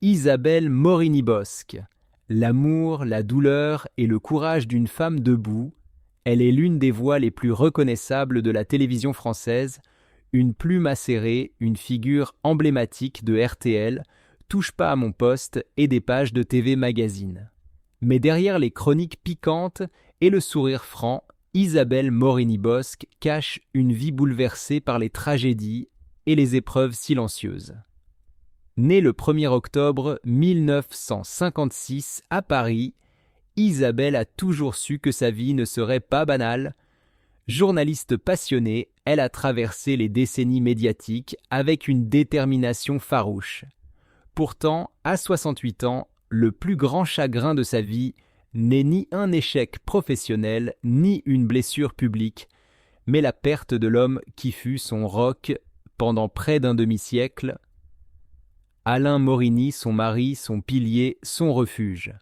Isabelle Morini-Bosc. L'amour, la douleur et le courage d'une femme debout, elle est l'une des voix les plus reconnaissables de la télévision française, une plume acérée, une figure emblématique de RTL, Touche pas à mon poste et des pages de TV Magazine. Mais derrière les chroniques piquantes et le sourire franc, Isabelle Morini-Bosc cache une vie bouleversée par les tragédies et les épreuves silencieuses. Née le 1er octobre 1956 à Paris, Isabelle a toujours su que sa vie ne serait pas banale. Journaliste passionnée, elle a traversé les décennies médiatiques avec une détermination farouche. Pourtant, à 68 ans, le plus grand chagrin de sa vie n'est ni un échec professionnel, ni une blessure publique, mais la perte de l'homme qui fut son roc pendant près d'un demi-siècle, Alain Morini, son mari, son pilier, son refuge.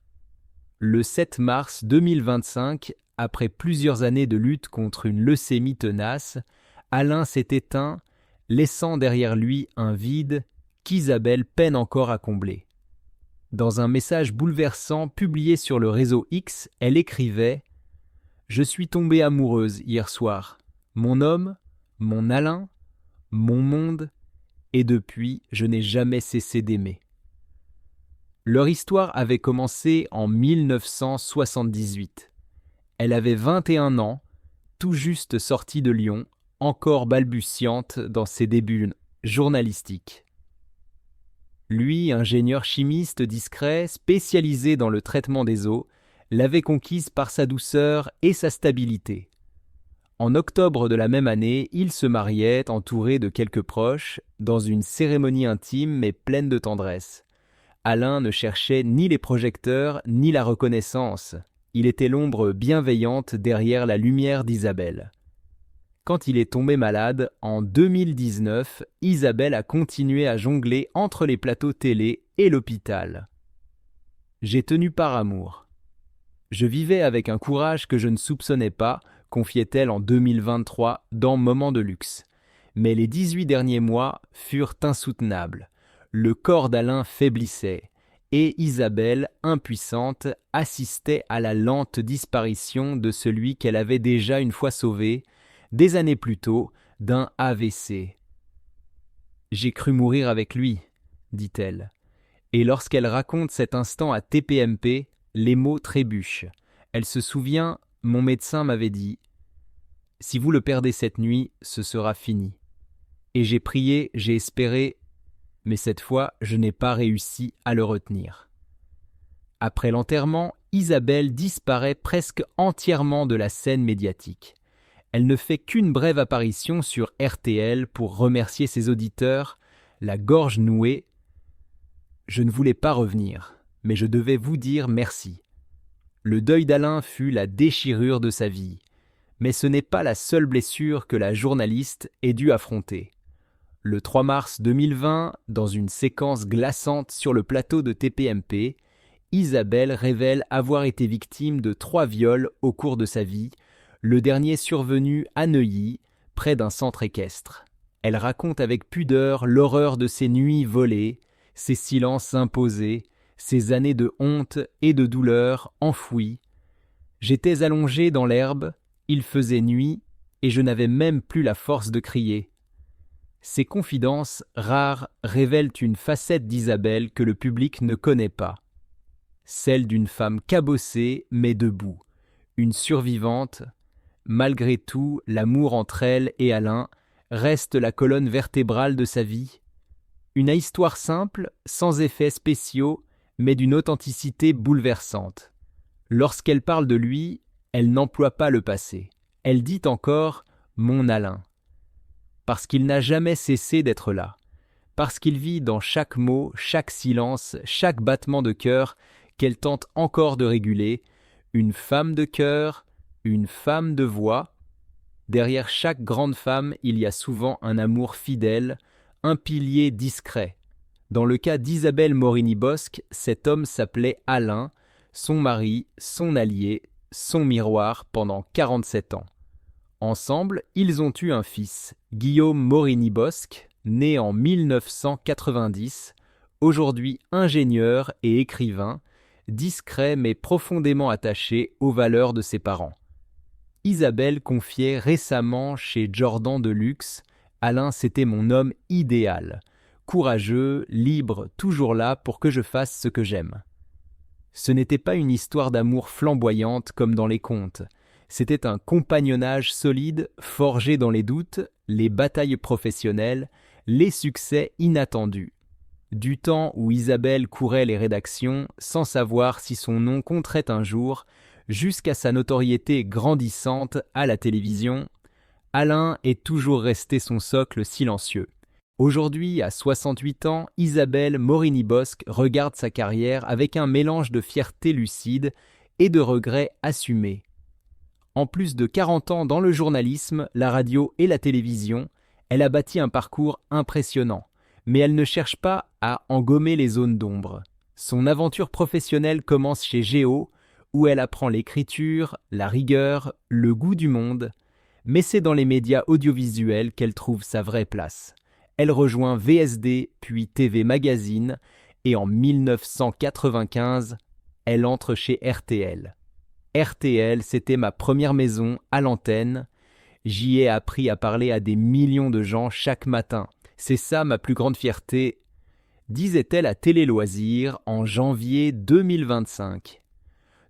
Le 7 mars 2025, après plusieurs années de lutte contre une leucémie tenace, Alain s'est éteint, laissant derrière lui un vide qu'Isabelle peine encore à combler. Dans un message bouleversant publié sur le réseau X, elle écrivait « Je suis tombée amoureuse hier soir. Mon homme, mon Alain, mon monde, et depuis, je n'ai jamais cessé d'aimer. » Leur histoire avait commencé en 1978. Elle avait 21 ans, tout juste sortie de Lyon, encore balbutiante dans ses débuts journalistiques. Lui, ingénieur chimiste discret, spécialisé dans le traitement des eaux, l'avait conquise par sa douceur et sa stabilité. En octobre de la même année, il se mariait, entouré de quelques proches, dans une cérémonie intime mais pleine de tendresse. Alain ne cherchait ni les projecteurs ni la reconnaissance. Il était l'ombre bienveillante derrière la lumière d'Isabelle. Quand il est tombé malade, en 2019, Isabelle a continué à jongler entre les plateaux télé et l'hôpital. « J'ai tenu par amour. Je vivais avec un courage que je ne soupçonnais pas », confiait-elle en 2023 dans Moment de luxe. Mais les 18 derniers mois furent insoutenables. Le corps d'Alain faiblissait et Isabelle, impuissante, assistait à la lente disparition de celui qu'elle avait déjà une fois sauvé, des années plus tôt, d'un AVC. « J'ai cru mourir avec lui, » dit-elle. Et lorsqu'elle raconte cet instant à TPMP, les mots trébuchent. Elle se souvient, mon médecin m'avait dit « Si vous le perdez cette nuit, ce sera fini. » Et j'ai prié, j'ai espéré, mais cette fois, je n'ai pas réussi à le retenir. Après l'enterrement, Isabelle disparaît presque entièrement de la scène médiatique. Elle ne fait qu'une brève apparition sur RTL pour remercier ses auditeurs, la gorge nouée. « Je ne voulais pas revenir, mais je devais vous dire merci. Le deuil d'Alain fut la déchirure de sa vie, mais ce n'est pas la seule blessure que la journaliste ait dû affronter. Le 3 mars 2020, dans une séquence glaçante sur le plateau de TPMP, Isabelle révèle avoir été victime de 3 viols au cours de sa vie, le dernier survenu à Neuilly, près d'un centre équestre. Elle raconte avec pudeur l'horreur de ses nuits volées, ses silences imposés, ses années de honte et de douleur enfouies. J'étais allongée dans l'herbe, il faisait nuit, et je n'avais même plus la force de crier. Ces confidences rares révèlent une facette d'Isabelle que le public ne connaît pas. Celle d'une femme cabossée mais debout, une survivante. Malgré tout, l'amour entre elle et Alain reste la colonne vertébrale de sa vie. Une histoire simple, sans effets spéciaux, mais d'une authenticité bouleversante. Lorsqu'elle parle de lui, elle n'emploie pas le passé. Elle dit encore « mon Alain ». Parce qu'il n'a jamais cessé d'être là. Parce qu'il vit dans chaque mot, chaque silence, chaque battement de cœur qu'elle tente encore de réguler. Une femme de cœur, une femme de voix. Derrière chaque grande femme, il y a souvent un amour fidèle, un pilier discret. Dans le cas d'Isabelle Morini-Bosc, cet homme s'appelait Alain, son mari, son allié, son miroir pendant 47 ans. Ensemble, ils ont eu un fils, Guillaume Morini-Bosc, né en 1990, aujourd'hui ingénieur et écrivain, discret mais profondément attaché aux valeurs de ses parents. Isabelle confiait récemment chez Jordan de Luxe: Alain, c'était mon homme idéal, courageux, libre, toujours là pour que je fasse ce que j'aime. Ce n'était pas une histoire d'amour flamboyante comme dans les contes. C'était un compagnonnage solide, forgé dans les doutes, les batailles professionnelles, les succès inattendus. Du temps où Isabelle courait les rédactions sans savoir si son nom compterait un jour, jusqu'à sa notoriété grandissante à la télévision, Alain est toujours resté son socle silencieux. Aujourd'hui, à 68 ans, Isabelle Morini-Bosc regarde sa carrière avec un mélange de fierté lucide et de regrets assumés. En plus de 40 ans dans le journalisme, la radio et la télévision, elle a bâti un parcours impressionnant. Mais elle ne cherche pas à engommer les zones d'ombre. Son aventure professionnelle commence chez Géo, où elle apprend l'écriture, la rigueur, le goût du monde, mais c'est dans les médias audiovisuels qu'elle trouve sa vraie place. Elle rejoint VSD, puis TV Magazine, et en 1995, elle entre chez RTL. RTL, c'était ma première maison à l'antenne. J'y ai appris à parler à des millions de gens chaque matin. C'est ça ma plus grande fierté, disait-elle à Télé Loisirs en janvier 2025.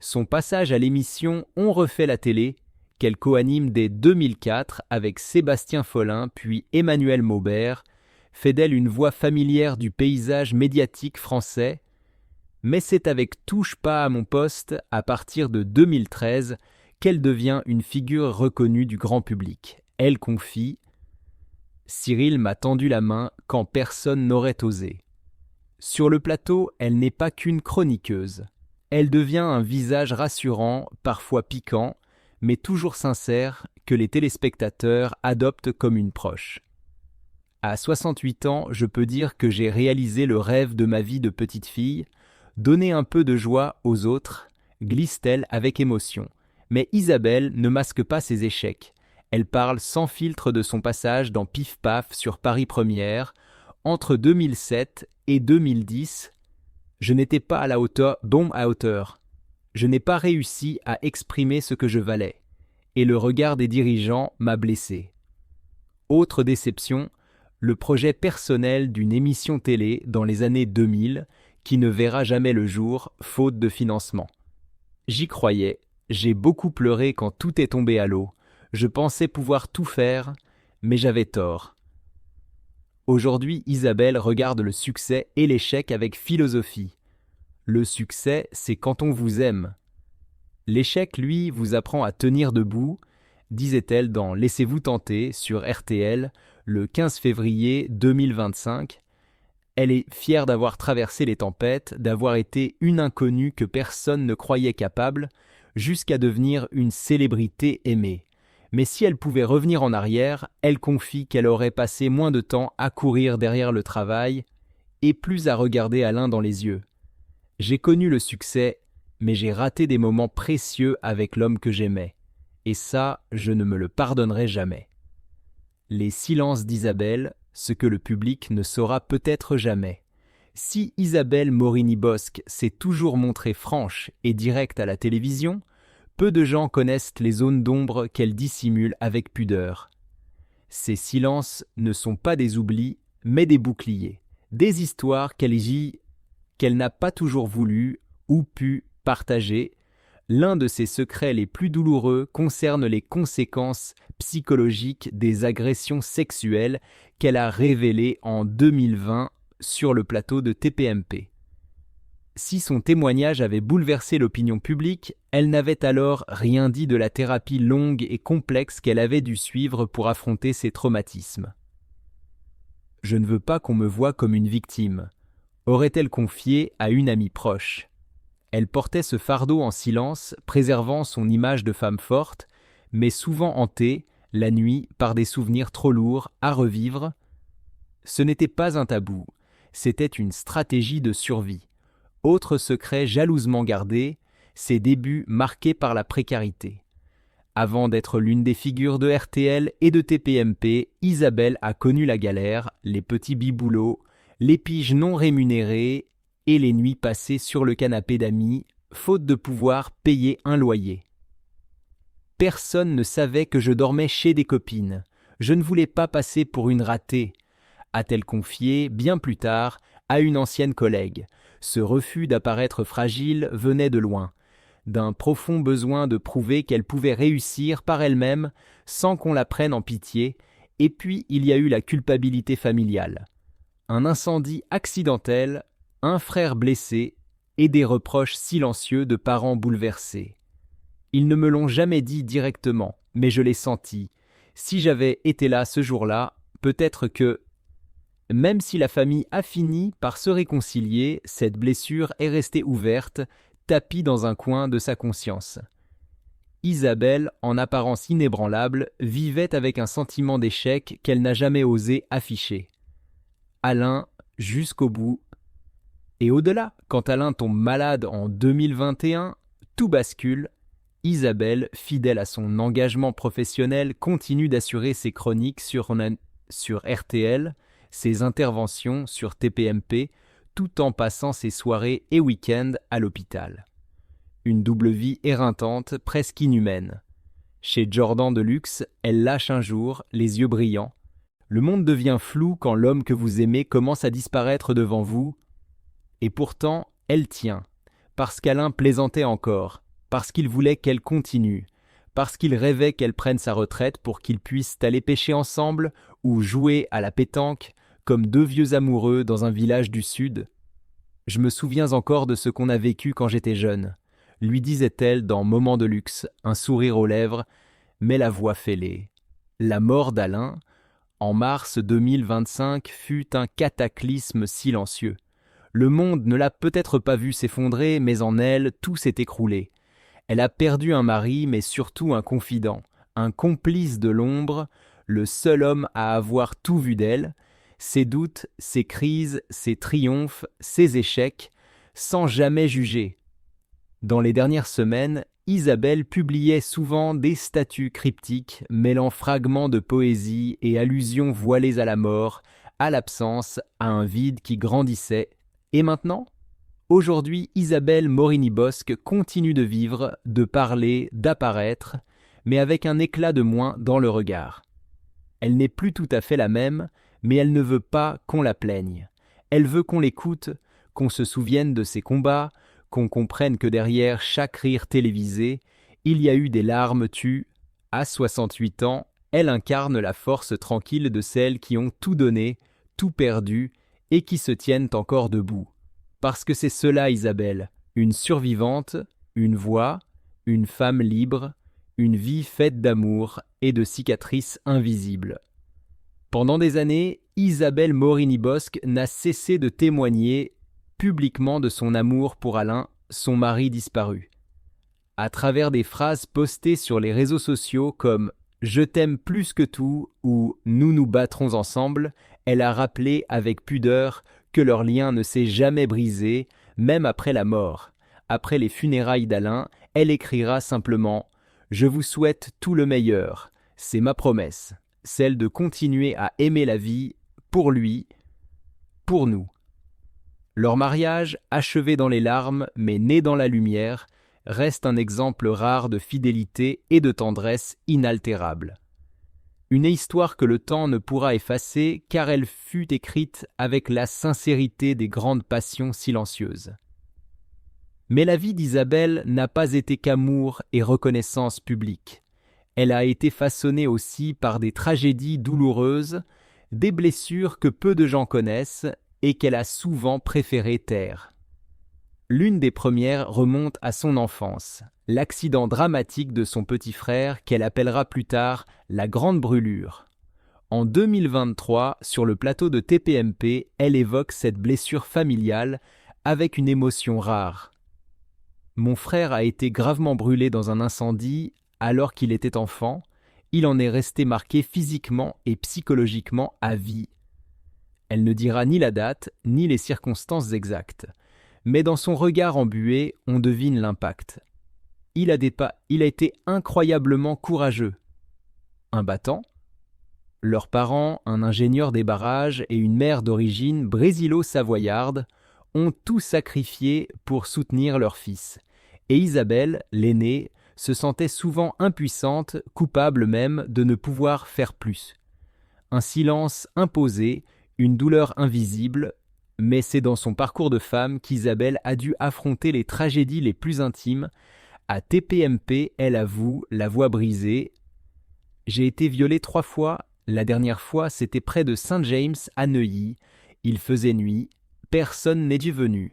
Son passage à l'émission On refait la télé, qu'elle coanime dès 2004 avec Sébastien Follin puis Emmanuel Maubert, fait d'elle une voix familière du paysage médiatique français, mais c'est avec Touche pas à mon poste, à partir de 2013, qu'elle devient une figure reconnue du grand public. Elle confie: Cyril m'a tendu la main quand personne n'aurait osé. Sur le plateau, elle n'est pas qu'une chroniqueuse. Elle devient un visage rassurant, parfois piquant, mais toujours sincère, que les téléspectateurs adoptent comme une proche. À 68 ans, je peux dire que j'ai réalisé le rêve de ma vie de petite fille, donner un peu de joie aux autres, glisse-t-elle avec émotion. Mais Isabelle ne masque pas ses échecs. Elle parle sans filtre de son passage dans Pif Paf sur Paris Première. Entre 2007 et 2010, je n'étais pas à la hauteur, à hauteur. Je n'ai pas réussi à exprimer ce que je valais. Et le regard des dirigeants m'a blessé. Autre déception, le projet personnel d'une émission télé dans les années 2000 qui ne verra jamais le jour, faute de financement. J'y croyais, j'ai beaucoup pleuré quand tout est tombé à l'eau. Je pensais pouvoir tout faire, mais j'avais tort. Aujourd'hui, Isabelle regarde le succès et l'échec avec philosophie. Le succès, c'est quand on vous aime. L'échec, lui, vous apprend à tenir debout, disait-elle dans Laissez-vous tenter sur RTL le 15 février 2025. Elle est fière d'avoir traversé les tempêtes, d'avoir été une inconnue que personne ne croyait capable, jusqu'à devenir une célébrité aimée. Mais si elle pouvait revenir en arrière, elle confie qu'elle aurait passé moins de temps à courir derrière le travail et plus à regarder Alain dans les yeux. J'ai connu le succès, mais j'ai raté des moments précieux avec l'homme que j'aimais. Et ça, je ne me le pardonnerai jamais. Les silences d'Isabelle, ce que le public ne saura peut-être jamais. Si Isabelle Morini-Bosc s'est toujours montrée franche et directe à la télévision, peu de gens connaissent les zones d'ombre qu'elle dissimule avec pudeur. Ces silences ne sont pas des oublis, mais des boucliers, des histoires qu'elle n'a pas toujours voulu ou pu partager. L'un de ses secrets les plus douloureux concerne les conséquences psychologiques des agressions sexuelles qu'elle a révélées en 2020 sur le plateau de TPMP. Si son témoignage avait bouleversé l'opinion publique, elle n'avait alors rien dit de la thérapie longue et complexe qu'elle avait dû suivre pour affronter ses traumatismes. « Je ne veux pas qu'on me voie comme une victime », aurait-elle confié à une amie proche. Elle portait ce fardeau en silence, préservant son image de femme forte, mais souvent hantée, la nuit, par des souvenirs trop lourds à revivre. Ce n'était pas un tabou, c'était une stratégie de survie. Autre secret jalousement gardé, ses débuts marqués par la précarité. Avant d'être l'une des figures de RTL et de TPMP, Isabelle a connu la galère, les petits biboulots, les piges non rémunérées et les nuits passées sur le canapé d'amis, faute de pouvoir payer un loyer. Personne ne savait que je dormais chez des copines. Je ne voulais pas passer pour une ratée, a-t-elle confié, bien plus tard, à une ancienne collègue. Ce refus d'apparaître fragile venait de loin, d'un profond besoin de prouver qu'elle pouvait réussir par elle-même sans qu'on la prenne en pitié, et puis il y a eu la culpabilité familiale. Un incendie accidentel, un frère blessé et des reproches silencieux de parents bouleversés. Ils ne me l'ont jamais dit directement, mais je l'ai senti. Si j'avais été là ce jour-là, peut-être que, même si la famille a fini par se réconcilier, cette blessure est restée ouverte, tapie dans un coin de sa conscience. Isabelle, en apparence inébranlable, vivait avec un sentiment d'échec qu'elle n'a jamais osé afficher. Alain, jusqu'au bout. Et au-delà, quand Alain tombe malade en 2021, tout bascule. Isabelle, fidèle à son engagement professionnel, continue d'assurer ses chroniques sur RTL, ses interventions sur TPMP, tout en passant ses soirées et week-ends à l'hôpital. Une double vie éreintante, presque inhumaine. Chez Jordan Deluxe, elle lâche un jour, les yeux brillants. Le monde devient flou quand l'homme que vous aimez commence à disparaître devant vous. Et pourtant, elle tient, parce qu'Alain plaisantait encore, parce qu'il voulait qu'elle continue, parce qu'il rêvait qu'elle prenne sa retraite pour qu'ils puissent aller pêcher ensemble ou jouer à la pétanque comme deux vieux amoureux dans un village du Sud. Je me souviens encore de ce qu'on a vécu quand j'étais jeune, lui disait-elle dans Moments de luxe, un sourire aux lèvres, mais la voix fêlée. La mort d'Alain, en mars 2025, fut un cataclysme silencieux. Le monde ne l'a peut-être pas vu s'effondrer, mais en elle, tout s'est écroulé. Elle a perdu un mari, mais surtout un confident, un complice de l'ombre, le seul homme à avoir tout vu d'elle, ses doutes, ses crises, ses triomphes, ses échecs, sans jamais juger. Dans les dernières semaines, Isabelle publiait souvent des statuts cryptiques mêlant fragments de poésie et allusions voilées à la mort, à l'absence, à un vide qui grandissait. Et maintenant ? Aujourd'hui, Isabelle Morini-Bosc continue de vivre, de parler, d'apparaître, mais avec un éclat de moins dans le regard. Elle n'est plus tout à fait la même, mais elle ne veut pas qu'on la plaigne. Elle veut qu'on l'écoute, qu'on se souvienne de ses combats, qu'on comprenne que derrière chaque rire télévisé, il y a eu des larmes tues. À 68 ans, elle incarne la force tranquille de celles qui ont tout donné, tout perdu, et qui se tiennent encore debout. Parce que c'est cela, Isabelle, une survivante, une voix, une femme libre, une vie faite d'amour et de cicatrices invisibles. Pendant des années, Isabelle Morini-Bosc n'a cessé de témoigner publiquement de son amour pour Alain, son mari disparu. À travers des phrases postées sur les réseaux sociaux comme « Je t'aime plus que tout » ou « Nous nous battrons ensemble », elle a rappelé avec pudeur que leur lien ne s'est jamais brisé, même après la mort. Après les funérailles d'Alain, elle écrira simplement « Je vous souhaite tout le meilleur, c'est ma promesse, celle de continuer à aimer la vie, pour lui, pour nous ». Leur mariage, achevé dans les larmes mais né dans la lumière, reste un exemple rare de fidélité et de tendresse inaltérable. Une histoire que le temps ne pourra effacer car elle fut écrite avec la sincérité des grandes passions silencieuses. Mais la vie d'Isabelle n'a pas été qu'amour et reconnaissance publique. Elle a été façonnée aussi par des tragédies douloureuses, des blessures que peu de gens connaissent et qu'elle a souvent préféré taire. L'une des premières remonte à son enfance, l'accident dramatique de son petit frère qu'elle appellera plus tard la Grande Brûlure. En 2023, sur le plateau de TPMP, elle évoque cette blessure familiale avec une émotion rare. Mon frère a été gravement brûlé dans un incendie alors qu'il était enfant. Il en est resté marqué physiquement et psychologiquement à vie. Elle ne dira ni la date, ni les circonstances exactes. Mais dans son regard embué, on devine l'impact. Il a été incroyablement courageux. Un battant, Leurs parents, un ingénieur des barrages et une mère d'origine brésilo-savoyarde, ont tout sacrifié pour soutenir leur fils. Et Isabelle, l'aînée, se sentait souvent impuissante, coupable même de ne pouvoir faire plus. Un silence imposé, une douleur invisible, mais c'est dans son parcours de femme qu'Isabelle a dû affronter les tragédies les plus intimes. À TPMP, elle avoue, la voix brisée: j'ai été violée 3 fois, la dernière fois c'était près de Saint-James à Neuilly, il faisait nuit, personne n'est venu.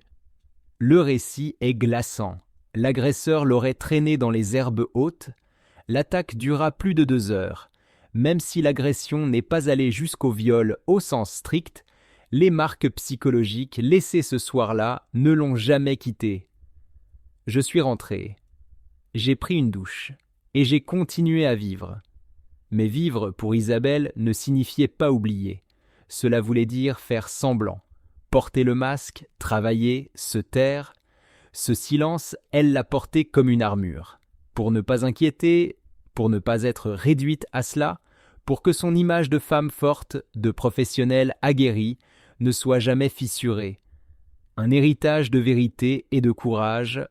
Le récit est glaçant. L'agresseur l'aurait traînée dans les herbes hautes. L'attaque dura plus de 2 heures. Même si l'agression n'est pas allée jusqu'au viol au sens strict, les marques psychologiques laissées ce soir-là ne l'ont jamais quitté. Je suis rentré. J'ai pris une douche. Et j'ai continué à vivre. Mais vivre, pour Isabelle, ne signifiait pas oublier. Cela voulait dire faire semblant. Porter le masque, travailler, se taire. Ce silence, elle l'a porté comme une armure. Pour ne pas inquiéter, pour ne pas être réduite à cela, pour que son image de femme forte, de professionnelle aguerrie, ne soit jamais fissurée. Un héritage de vérité et de courage.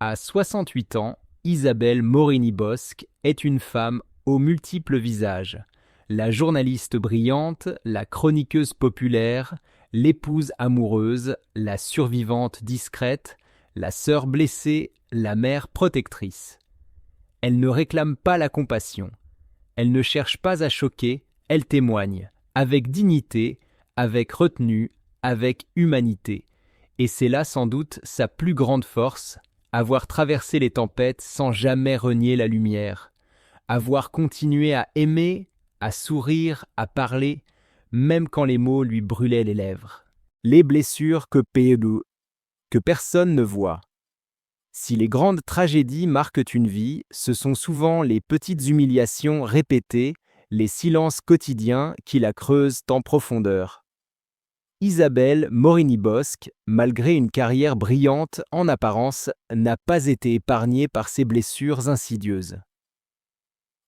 À 68 ans, Isabelle Morini-Bosc est une femme aux multiples visages. La journaliste brillante, la chroniqueuse populaire, l'épouse amoureuse, la survivante discrète, la sœur blessée, la mère protectrice. Elle ne réclame pas la compassion. Elle ne cherche pas à choquer, elle témoigne, avec dignité, avec retenue, avec humanité. Et c'est là sans doute sa plus grande force, avoir traversé les tempêtes sans jamais renier la lumière, avoir continué à aimer, à sourire, à parler, même quand les mots lui brûlaient les lèvres. Les blessures que personne ne voit. Si les grandes tragédies marquent une vie, ce sont souvent les petites humiliations répétées, les silences quotidiens qui la creusent en profondeur. Isabelle Morini-Bosc, malgré une carrière brillante en apparence, n'a pas été épargnée par ces blessures insidieuses.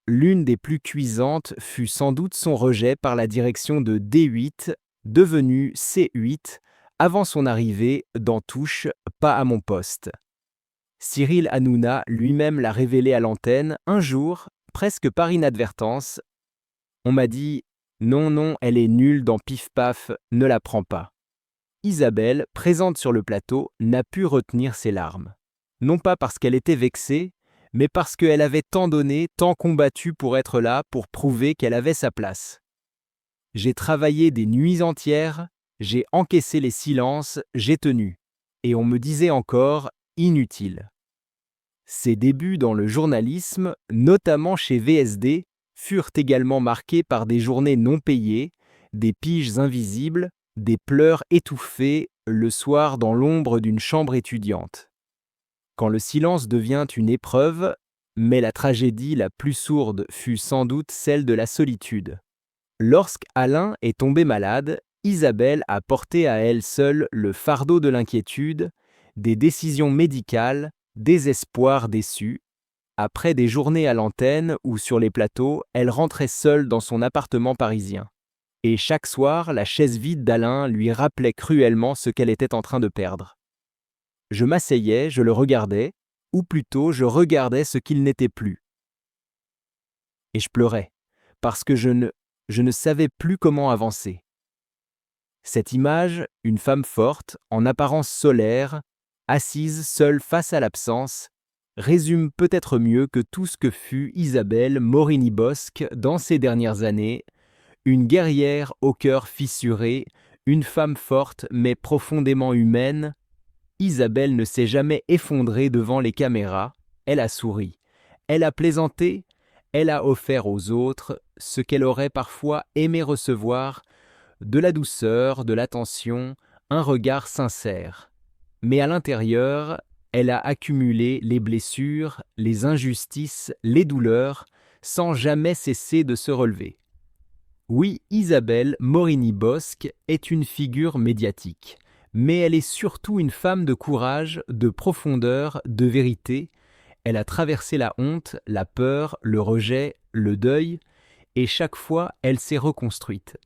L'une des plus cuisantes fut sans doute son rejet par la direction de D8, devenue C8, avant son arrivée dans Touche, pas à mon poste. Cyril Hanouna lui-même l'a révélé à l'antenne un jour, presque par inadvertance. On m'a dit « Non, elle est nulle dans Pif Paf, ne la prends pas ». Isabelle, présente sur le plateau, n'a pu retenir ses larmes. Non pas parce qu'elle était vexée, mais parce qu'elle avait tant donné, tant combattu pour être là, pour prouver qu'elle avait sa place. J'ai travaillé des nuits entières, j'ai encaissé les silences, j'ai tenu. Et on me disait encore « inutile ». Ses débuts dans le journalisme, notamment chez VSD, furent également marqués par des journées non payées, des piges invisibles, des pleurs étouffés le soir dans l'ombre d'une chambre étudiante. Quand le silence devient une épreuve, mais la tragédie la plus sourde fut sans doute celle de la solitude. Lorsqu'Alain est tombé malade, Isabelle a porté à elle seule le fardeau de l'inquiétude, des décisions médicales, des espoirs déçus. Après des journées à l'antenne ou sur les plateaux, elle rentrait seule dans son appartement parisien. Et chaque soir, la chaise vide d'Alain lui rappelait cruellement ce qu'elle était en train de perdre. Je m'asseyais, je le regardais, ou plutôt je regardais ce qu'il n'était plus. Et je pleurais, parce que je ne savais plus comment avancer. Cette image, une femme forte, en apparence solaire, assise seule face à l'absence, résume peut-être mieux que tout ce que fut Isabelle Morini-Bosc dans ces dernières années, une guerrière au cœur fissuré, une femme forte mais profondément humaine. Isabelle ne s'est jamais effondrée devant les caméras, elle a souri, elle a plaisanté, elle a offert aux autres ce qu'elle aurait parfois aimé recevoir, de la douceur, de l'attention, un regard sincère. Mais à l'intérieur, elle a accumulé les blessures, les injustices, les douleurs, sans jamais cesser de se relever. Oui, Isabelle Morini-Bosc est une figure médiatique, mais elle est surtout une femme de courage, de profondeur, de vérité. Elle a traversé la honte, la peur, le rejet, le deuil, et chaque fois elle s'est reconstruite.